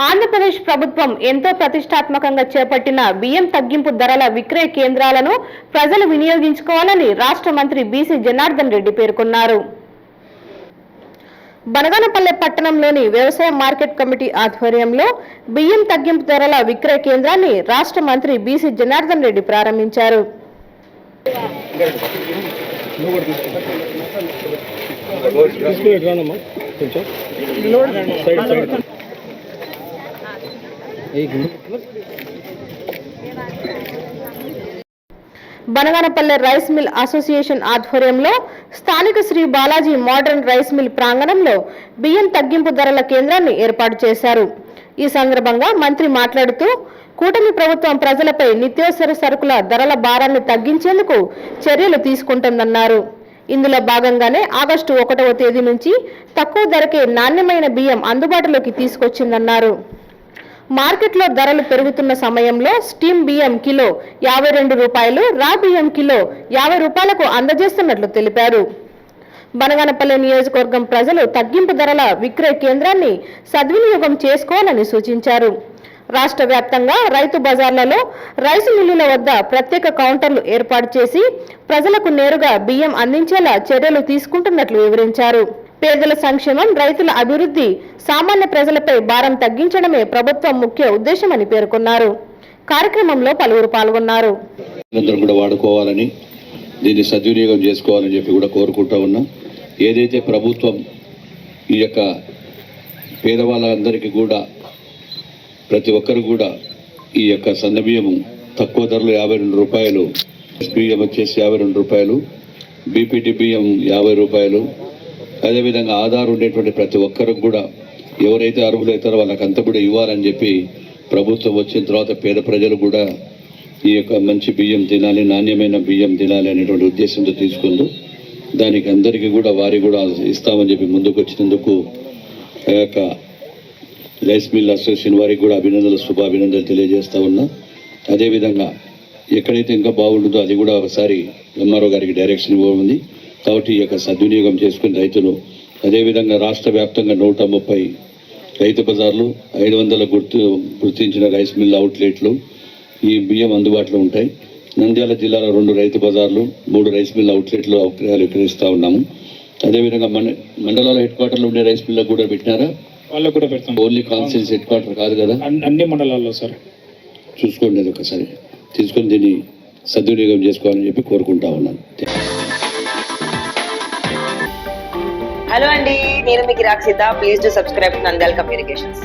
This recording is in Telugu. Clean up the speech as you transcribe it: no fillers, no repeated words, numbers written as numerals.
ఆంధ్రప్రదేశ్ ప్రభుత్వం ఎంతో ప్రతిష్టాత్మకంగా చేపట్టిన బియ్యం తగ్గింపు ధరల విక్రయ కేంద్రాలను ప్రజలు వినియోగించుకోవాలని రాష్ట్ర మంత్రి బీసీ జనార్దన్ రెడ్డి పేర్కొన్నారు. బనగానపల్లె పట్టణంలోని వ్యవసాయ మార్కెట్ కమిటీ ఆధ్వర్యంలో బియ్యం తగ్గింపు ధరల విక్రయ కేంద్రాన్ని రాష్ట్ర మంత్రి బీసీ జనార్దన్ రెడ్డి ప్రారంభించారు. బనగానపల్లె రైస్ మిల్ అసోసియేషన్ ఆధ్వర్యంలో స్థానిక Sri Balaji modern rice mill ప్రాంగణంలో బియ్యం తగ్గింపు ధరల కేంద్రాన్ని ఏర్పాటు చేశారు. ఈ సందర్భంగా మంత్రి మాట్లాడుతూ కూటమి ప్రభుత్వం ప్రజలపై నిత్యావసర సరుకుల ధరల భారాన్ని తగ్గించేందుకు చర్యలు తీసుకుంటుందన్నారు. ఇందులో భాగంగానే ఆగస్టు 1వ తేదీ నుంచి తక్కువ ధరకే నాణ్యమైన బియ్యం అందుబాటులోకి తీసుకొచ్చిందన్నారు. మార్కెట్లో ధరలు పెరుగుతున్న సమయంలో స్టీమ్ బియ్యం కిలో 52 రూపాయలు, రా బియ్యం కిలో 50 రూపాయలకు అందజేస్తున్నట్లు తెలిపారు. బనగానపల్లె నియోజకవర్గం ప్రజలు తగ్గింపు ధరల విక్రయ కేంద్రాన్ని సద్వినియోగం చేసుకోవాలని సూచించారు. రాష్ట్ర వ్యాప్తంగా రైతు బజార్లలో రైసు మిల్లుల వద్ద ప్రత్యేక కౌంటర్లు ఏర్పాటు చేసి ప్రజలకు నేరుగా బియ్యం అందించేలా చర్యలు తీసుకుంటున్నట్లు వివరించారు. పేదల సంక్షేమం, రైతుల అభివృద్ధి, సామాన్య ప్రజలపై భారం తగ్గించడమే ప్రభుత్వం ముఖ్య ఉద్దేశమని పేర్కొన్నారు. కార్యక్రమంలో పలువురు పాల్గొన్నారు. వాడుకోవాలని, దీన్ని సద్వినియోగం చేసుకోవాలని చెప్పి కూడా కోరుకుంటా ఉన్నా. ఏదైతే ప్రభుత్వం ఈ యొక్క పేదవాళ్ళందరికీ కూడా ప్రతి ఒక్కరు కూడా ఈ యొక్క సన్న బియ్యము తక్కువ ధరలు 52 రూపాయలు, బియ్యం వచ్చేసి 52 రూపాయలు, బీపీటీ బియ్యం 50 రూపాయలు. అదేవిధంగా ఆధార్ ఉండేటువంటి ప్రతి ఒక్కరికి కూడా ఎవరైతే అర్హులైతారో వాళ్ళకంతా కూడా ఇవ్వాలని చెప్పి ప్రభుత్వం వచ్చిన తర్వాత పేద ప్రజలు కూడా ఈ యొక్క మంచి బియ్యం తినాలి, నాణ్యమైన బియ్యం తినాలి అనేటువంటి ఉద్దేశంతో తీసుకుంది. దానికి అందరికీ కూడా వారి కూడా ఇస్తామని చెప్పి ముందుకు వచ్చినందుకు ఆ యొక్క రైస్ మిల్ అసోసియేషన్ వారికి కూడా అభినందనలు, శుభాభినందనలు తెలియజేస్తా ఉన్నా. అదేవిధంగా ఎక్కడైతే ఇంకా బాగుంటుందో అది కూడా ఒకసారి ఎంఆర్ఓ గారికి డైరెక్షన్ ఇవ్వనుంది. కాబట్టి ఈ యొక్క సద్వినియోగం చేసుకుని రైతులు, అదేవిధంగా రాష్ట్ర వ్యాప్తంగా 130 రైతు బజార్లు, 500 గుర్తించిన రైస్ మిల్ అవుట్లెట్లు ఈ బియ్యం అందుబాటులో ఉంటాయి. నంద్యాల జిల్లాలో 2 రైతు బజార్లు, 3 రైస్ మిల్ అవుట్లెట్లు విక్రయిస్తూ ఉన్నాము. అదేవిధంగా మండలాల హెడ్ క్వార్టర్లో ఉండే రైస్ మిల్లకు కూడా పెట్టినారా? వాళ్ళకు కూడా పెడతాం. ఓన్లీ కాన్స్టిట్యూన్సీ హెడ్ క్వార్టర్ కాదు కదా, అన్ని మండలాల్లో సార్ చూసుకోండి. అది ఒకసారి తీసుకొని దీన్ని సద్వినియోగం చేసుకోవాలని చెప్పి కోరుకుంటా ఉన్నాను. హలో అండి, నేను మీకు Rakshitha. Please do subscribe to Nandyal communications.